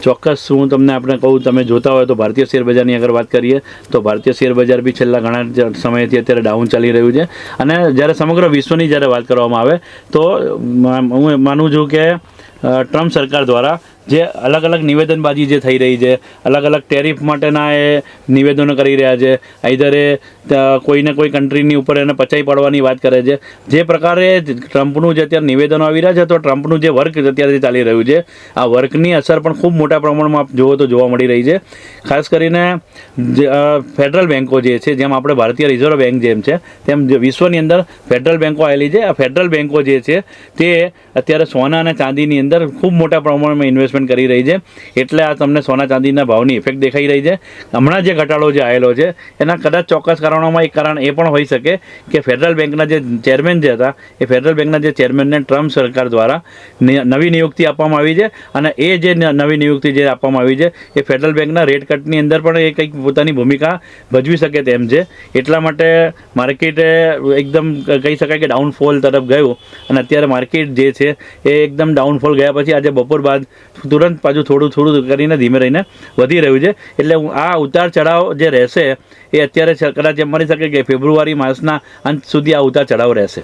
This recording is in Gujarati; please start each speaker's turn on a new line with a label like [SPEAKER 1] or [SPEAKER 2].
[SPEAKER 1] ચોક્કસ હું તમને આપણે કહું, તમે જોતા હોય તો ભારતીય શેર બજારની અગર વાત કરીએ તો ભારતીય શેર બજાર બી છેલ્લા ઘણા સમયથી અત્યારે ડાઉન ચાલી રહ્યું છે. અને જ્યારે સમગ્ર વિશ્વની જ્યારે વાત કરવામાં આવે તો હું માનું છું કે ટ્રમ્પ સરકાર દ્વારા જે અલગ અલગ નિવેદનબાજી જે થઈ રહી છે, અલગ અલગ ટેરિફ માટેના એ નિવેદનો કરી રહ્યા છે, આઈધર એ કોઈને કોઈ કન્ટ્રીની ઉપર એને પચાઈ પાડવાની વાત કરે છે. જે પ્રકારે ટ્રમ્પનું જે અત્યારે નિવેદનો આવી રહ્યા છે, તો ટ્રમ્પનું જે વર્ક અત્યારે ચાલી રહ્યું છે, આ વર્કની અસર પણ ખૂબ મોટા પ્રમાણમાં જુઓ તો જોવા મળી રહી છે. ખાસ કરીને ફેડરલ બેન્કો જે છે, જેમ આપણે ભારતીય રિઝર્વ બેન્ક જેમ છે, તેમ વિશ્વની અંદર ફેડરલ બેન્કો આવેલી છે. આ ફેડરલ બેન્કો જે છે તે અત્યારે સોના અને ચાંદીની અંદર ખૂબ મોટા પ્રમાણમાં ઇન્વેસ્ટમેન્ટ કરી રહી છે. એટલે આ તમને સોના ચાંદીના ભાવની ઇફેક્ટ દેખાઈ રહી છે. હમણાં જે ઘટાડો જે આવેલો છે એના કદાચ ચોક્કસ કારણોમાં એક કારણ એ પણ હોઈ શકે કે ફેડરલ બેન્કના જે ચેરમેન જે હતા, એ ફેડરલ બેન્કના જે ચેરમેનને ટ્રમ્પ સરકાર દ્વારા નવી નિયુક્તિ આપવામાં આવી છે. અને એ જે નવી નિયુક્તિ જે આપવામાં આવી છે એ ફેડરલ બેન્કના રેટ કટની અંદર પણ એ કંઈક પોતાની ભૂમિકા ભજવી શકે તેમ છે. એટલા માટે માર્કેટે એકદમ કહી શકાય કે ડાઉનફોલ તરફ ગયું. અને અત્યારે માર્કેટ જે છે એ એકદમ ડાઉનફોલ ગયા પછી આજે બપોર બાદ તુરંત પાછું થોડું કરીને ધીમે રહીને વધી રહ્યું છે. એટલે આ ઉતાર ચઢાવ જે રહેશે એ અત્યારે કદાચ એમ માની શકે કે ફેબ્રુઆરી માસના અંત સુધી આ ઉતાર ચઢાવ રહેશે.